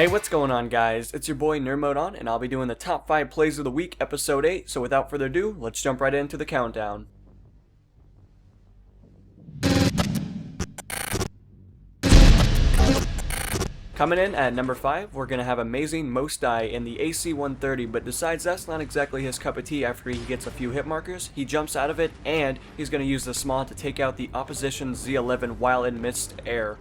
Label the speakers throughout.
Speaker 1: Hey, what's going on, guys? It's your boy NerdMode, and I'll be doing the top 5 plays of the week, episode 8. So without further ado, let's jump right into the countdown. Coming in at number 5, we're going to have AmazingMost in the AC-130, but decides that's not exactly his cup of tea after he gets a few hit markers. He jumps out of it, and he's going to use the SMAW to take out the opposition Z11 while in mid-air.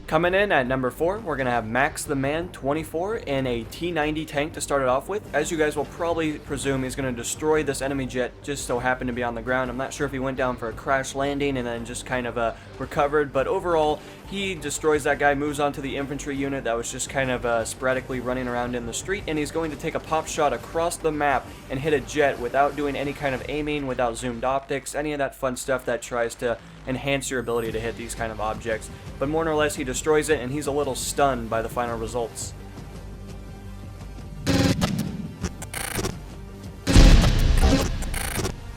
Speaker 1: Coming in at number 4, we're going to have MaxTheMan 24 in a T-90 tank to start it off with. As you guys will probably presume, he's going to destroy this enemy jet, just so happened to be on the ground. I'm not sure if he went down for a crash landing and then just kind of recovered, but overall, he destroys that guy, moves on to the infantry unit that was just kind of sporadically running around in the street, and he's going to take a pop shot across the map and hit a jet without doing any kind of aiming, without zoomed optics, any of that fun stuff that tries to enhance your ability to hit these kind of objects. But more or less, he destroys it, and he's a little stunned by the final results.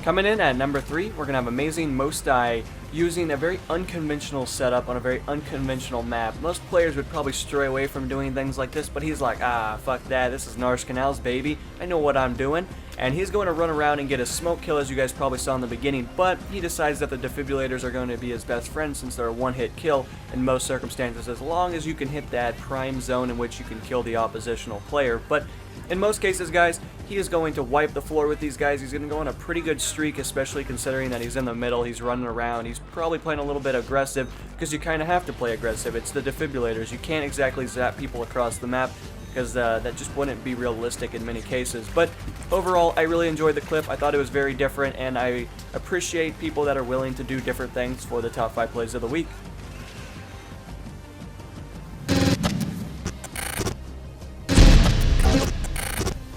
Speaker 1: Coming in at number 3, we're going to have AmazingMost using a very unconventional setup on a very unconventional map. Most players would probably stray away from doing things like this, but he's like, fuck that, this is Narsh Canals, baby, I know what I'm doing. And he's going to run around and get a smoke kill, as you guys probably saw in the beginning, but he decides that the defibrillators are going to be his best friend since they're a one-hit kill in most circumstances, as long as you can hit that prime zone in which you can kill the oppositional player. But in most cases, guys, he is going to wipe the floor with these guys. He's going to go on a pretty good streak, especially considering that he's in the middle, he's running around, he's probably playing a little bit aggressive, because you kind of have to play aggressive. It's the defibrillators. You can't exactly zap people across the map, because that just wouldn't be realistic in many cases. But overall, I really enjoyed the clip. I thought it was very different, and I appreciate people that are willing to do different things for the top 5 plays of the week.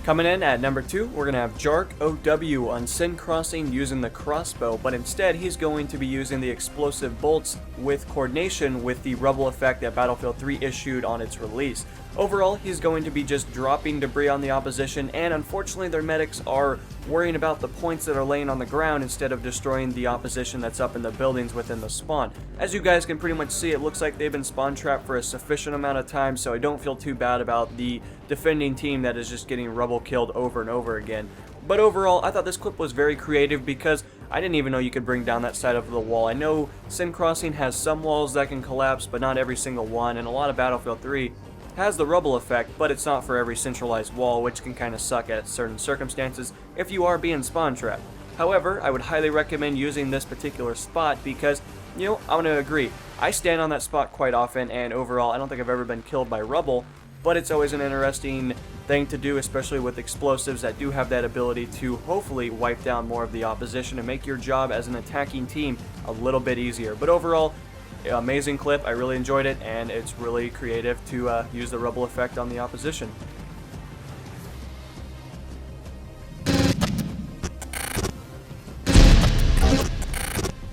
Speaker 1: Coming in at number 2, we're going to have JarkOw on Sin Crossing using the crossbow, but instead he's going to be using the explosive bolts with coordination with the rubble effect that Battlefield 3 issued on its release. Overall, he's going to be just dropping debris on the opposition, and unfortunately their medics are worrying about the points that are laying on the ground instead of destroying the opposition that's up in the buildings within the spawn. As you guys can pretty much see, it looks like they've been spawn trapped for a sufficient amount of time, so I don't feel too bad about the defending team that is just getting rubble killed over and over again. But overall, I thought this clip was very creative because I didn't even know you could bring down that side of the wall. I know Sin Crossing has some walls that can collapse, but not every single one, and a lot of Battlefield 3 has the rubble effect, but it's not for every centralized wall, which can kind of suck at certain circumstances if you are being spawn trapped. However, I would highly recommend using this particular spot because, you know, I'm going to agree. I stand on that spot quite often, and overall, I don't think I've ever been killed by rubble, but it's always an interesting thing to do, especially with explosives that do have that ability to hopefully wipe down more of the opposition and make your job as an attacking team a little bit easier. But overall, amazing clip. I really enjoyed it, and it's really creative to use the rubble effect on the opposition.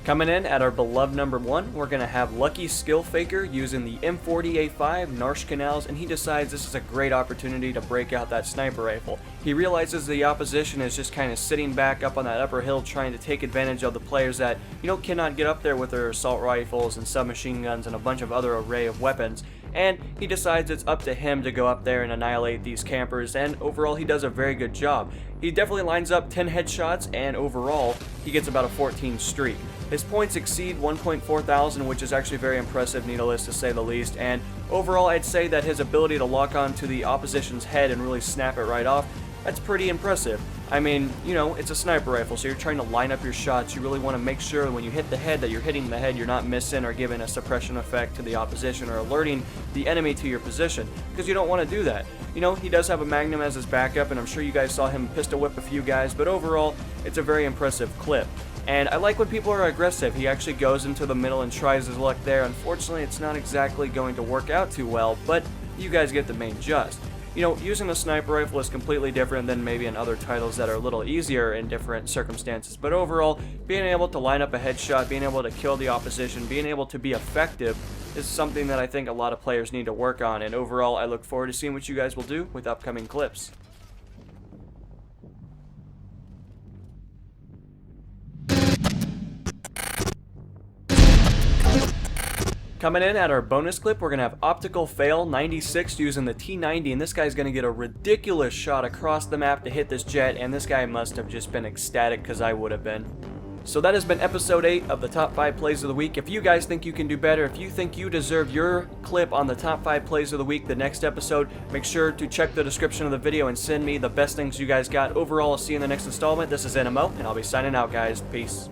Speaker 1: Coming in at our beloved number 1, we're going to have LuckySkillFaker using the M40A5 Narsh Canals, and he decides this is a great opportunity to break out that sniper rifle. He realizes the opposition is just kind of sitting back up on that upper hill trying to take advantage of the players that, you know, cannot get up there with their assault rifles and submachine guns and a bunch of other array of weapons. And he decides it's up to him to go up there and annihilate these campers, and overall he does a very good job. He definitely lines up 10 headshots, and overall he gets about a 14 streak. His points exceed 1.4 thousand, which is actually very impressive, needless to say the least, and overall I'd say that his ability to lock on to the opposition's head and really snap it right off, that's pretty impressive. I mean, you know, it's a sniper rifle, so you're trying to line up your shots. You really want to make sure when you hit the head that you're hitting the head, you're not missing or giving a suppression effect to the opposition or alerting the enemy to your position, because you don't want to do that. You know, he does have a Magnum as his backup, and I'm sure you guys saw him pistol whip a few guys, but overall, it's a very impressive clip. And I like when people are aggressive. He actually goes into the middle and tries his luck there. Unfortunately, it's not exactly going to work out too well, but you guys get the main gist. You know, using a sniper rifle is completely different than maybe in other titles that are a little easier in different circumstances. But overall, being able to line up a headshot, being able to kill the opposition, being able to be effective is something that I think a lot of players need to work on. And overall, I look forward to seeing what you guys will do with upcoming clips. Coming in at our bonus clip, we're going to have Optical Fail 96 using the T90, and this guy's going to get a ridiculous shot across the map to hit this jet, and this guy must have just been ecstatic because I would have been. So that has been episode 8 of the top 5 plays of the week. If you guys think you can do better, if you think you deserve your clip on the top 5 plays of the week the next episode, make sure to check the description of the video and send me the best things you guys got. Overall, I'll see you in the next installment. This is NMO, and I'll be signing out, guys. Peace.